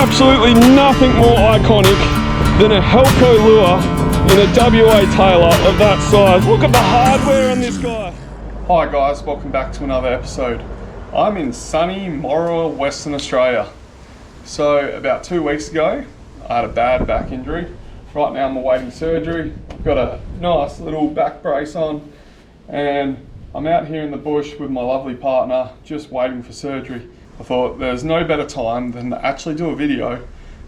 absolutely nothing more iconic than a Halco lure in a WA Tailor of that size. Look at the hardware on this guy. Hi guys, welcome back to another episode. I'm in sunny Moral, Western Australia. So about 2 weeks ago, I had a bad back injury. Right now I'm awaiting surgery. I've got a nice little back brace on and I'm out here in the bush with my lovely partner, just waiting for surgery. I thought there's no better time than to actually do a video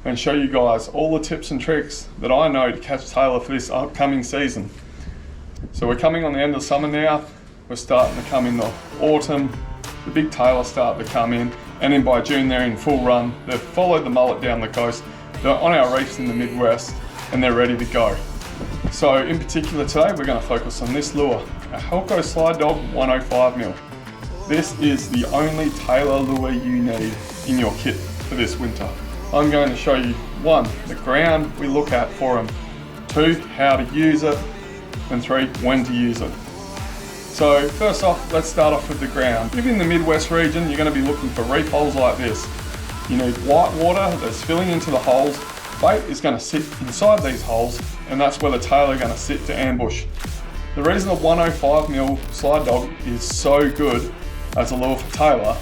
and show you guys all the tips and tricks that I know to catch tailor for this upcoming season. So we're coming on the end of summer now. We're starting to come in the autumn. The big tailor start to come in, and then by June they're in full run. They've followed the mullet down the coast. They're on our reefs in the Midwest and they're ready to go. So in particular today we're going to focus on this lure, a Halco Slidog 105mm. This is the only Tailor lure you need in your kit for this winter. I'm going to show you 1, the ground we look at for them, 2, how to use it, and 3, when to use it. So first off, let's start off with the ground. If in the Midwest region, you're going to be looking for reef holes like this. You need white water that's filling into the holes. Bait is going to sit inside these holes, and that's where the tailor is going to sit to ambush. The reason the 105mm Slidog is so good as a lure for tailor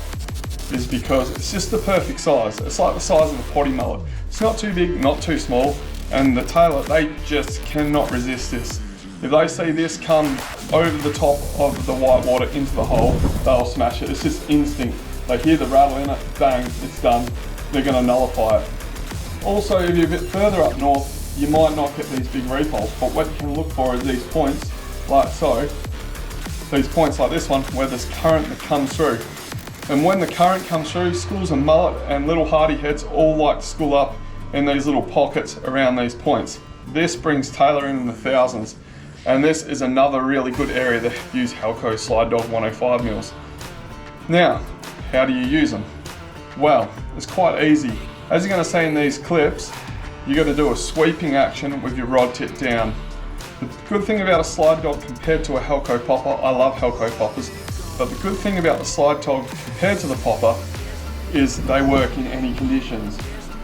is because it's just the perfect size. It's like the size of a potty mullet. It's not too big, not too small, and the tailor, they just cannot resist this. If they see this come over the top of the white water into the hole, they'll smash it. It's just instinct. They hear the rattle in it, bang, it's done. They're going to nullify it. Also, if you're a bit further up north, you might not get these big reef holes, but what you can look for is these points, like so. These points like this one, where there's current that comes through. And when the current comes through, schools of mullet and little hardy heads all like to school up in these little pockets around these points. This brings tailor in the thousands. And this is another really good area to use Halco Slidog 105mm. Now, how do you use them? Well, it's quite easy. As you're going to see in these clips, you're going to do a sweeping action with your rod tip down. The good thing about a Slidog compared to a Halco popper, I love Halco poppers, but the good thing about the Slidog compared to the popper is they work in any conditions.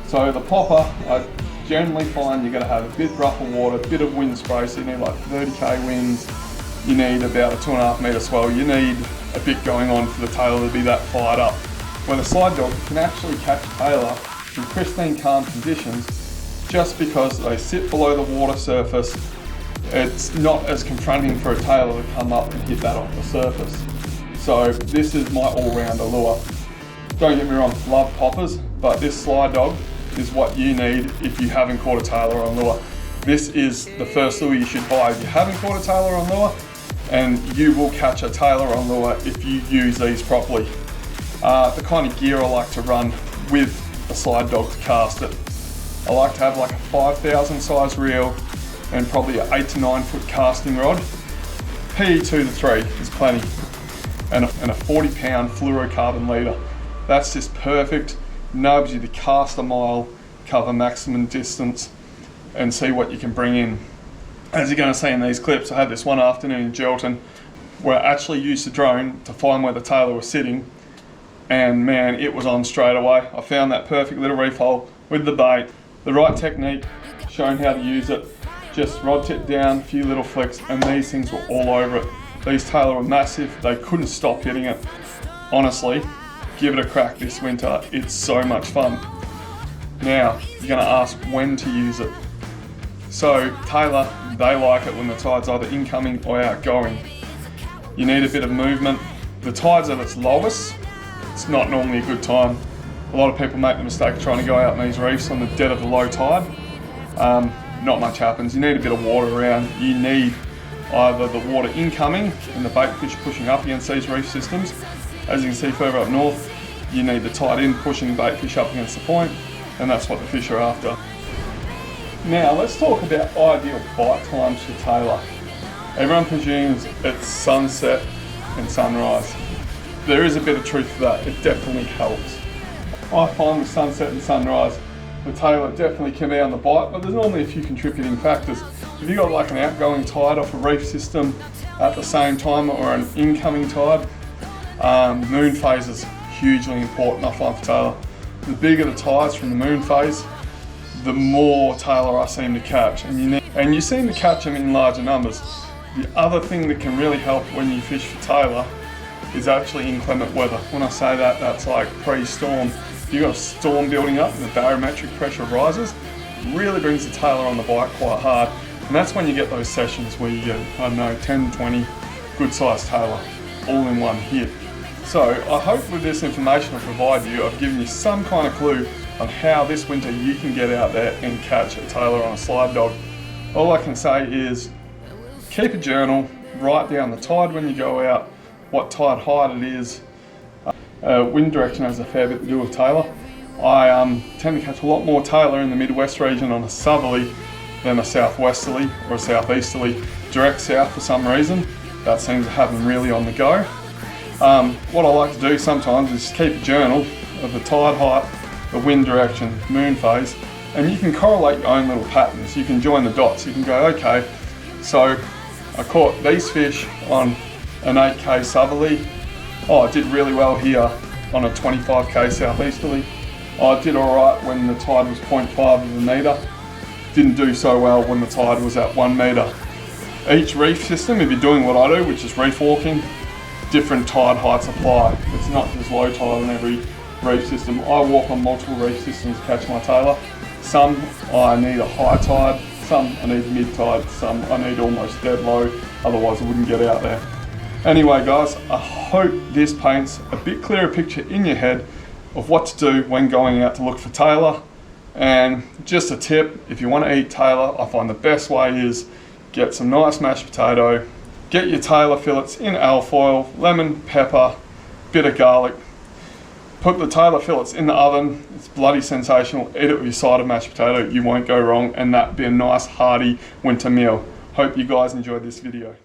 So the popper, I generally find you're going to have a bit rougher water, a bit of wind spray, so you need like 30k winds, you need about a 2.5 metre swell, you need a bit going on for the tailor to be that fired up. When a Slidog can actually catch tailor in pristine calm conditions just because they sit below the water surface. It's not as confronting for a tailor to come up and hit that off the surface. So this is my all-rounder lure. Don't get me wrong, love poppers, but this Slidog is what you need if you haven't caught a tailor on lure. This is the first lure you should buy if you haven't caught a tailor on lure, and you will catch a tailor on lure if you use these properly. The kind of gear I like to run with a Slidog to cast it. I like to have like a 5,000 size reel and probably an 8 to 9 foot casting rod. PE 2 to 3 is plenty. And a 40 pound fluorocarbon leader. That's just perfect. Enables you to cast a mile, cover maximum distance, and see what you can bring in. As you're going to see in these clips, I had this one afternoon in Geraldton where I actually used the drone to find where the tailor was sitting, and man, it was on straight away. I found that perfect little reef hole with the bait, the right technique, showing how to use it, just rod tip down, a few little flicks, and these things were all over it. These tailor were massive, they couldn't stop hitting it. Honestly, give it a crack this winter, it's so much fun. Now, you're going to ask when to use it. So, tailor, they like it when the tide's either incoming or outgoing. You need a bit of movement. The tide's at its lowest, it's not normally a good time. A lot of people make the mistake of trying to go out in these reefs on the dead of the low tide. Not much happens. You need a bit of water around. You need either the water incoming and the bait fish pushing up against these reef systems. As you can see further up north, you need the tide in pushing bait fish up against the point, and that's what the fish are after. Now let's talk about ideal bite times for tailor. Everyone presumes it's sunset and sunrise. There is a bit of truth to that, it definitely helps. I find with sunset and sunrise, the tailor definitely can be on the bite, but there's normally a few contributing factors. If you've got like an outgoing tide off a reef system at the same time or an incoming tide, moon phase is hugely important, I find, for tailor. the bigger the tides from the moon phase, the more tailor I seem to catch, and you seem to catch them in larger numbers. The other thing that can really help when you fish for tailor is actually inclement weather. When I say that, that's like pre-storm. If you've got a storm building up and the barometric pressure rises, it really brings the tailor on the bite quite hard. And that's when you get those sessions where you get, I don't know, 10, 20 good sized tailor all in one hit. So I hope with this information I provide you, I've given you some kind of clue on how this winter you can get out there and catch a tailor on a slide dog. All I can say is keep a journal, write down the tide when you go out, what tide height it is. Wind direction has a fair bit to do with tailor. I tend to catch a lot more tailor in the Midwest region on a southerly than a southwesterly or a southeasterly. Direct south for some reason, that seems to have them really on the go. What I like to do sometimes is keep a journal of the tide height, the wind direction, moon phase, and you can correlate your own little patterns. You can join the dots. You can go, okay, so I caught these fish on an 8k southerly. Oh, I did really well here on a 25k southeasterly. Oh, I did all right when the tide was 0.5 of a metre. Didn't do so well when the tide was at 1 metre. Each reef system, if you're doing what I do, which is reef walking, different tide heights apply. It's not just low tide on every reef system. I walk on multiple reef systems to catch my tailor. Some I need a high tide, some I need mid tide, some I need almost dead low, otherwise I wouldn't get out there. Anyway guys, I hope this paints a bit clearer picture in your head of what to do when going out to look for tailor. And just a tip, if you want to eat tailor, I find the best way is get some nice mashed potato, get your tailor fillets in alfoil, lemon, pepper, bit of garlic, put the tailor fillets in the oven. It's bloody sensational. Eat it with your side of mashed potato, you won't go wrong, and that'd be a nice hearty winter meal. Hope you guys enjoyed this video.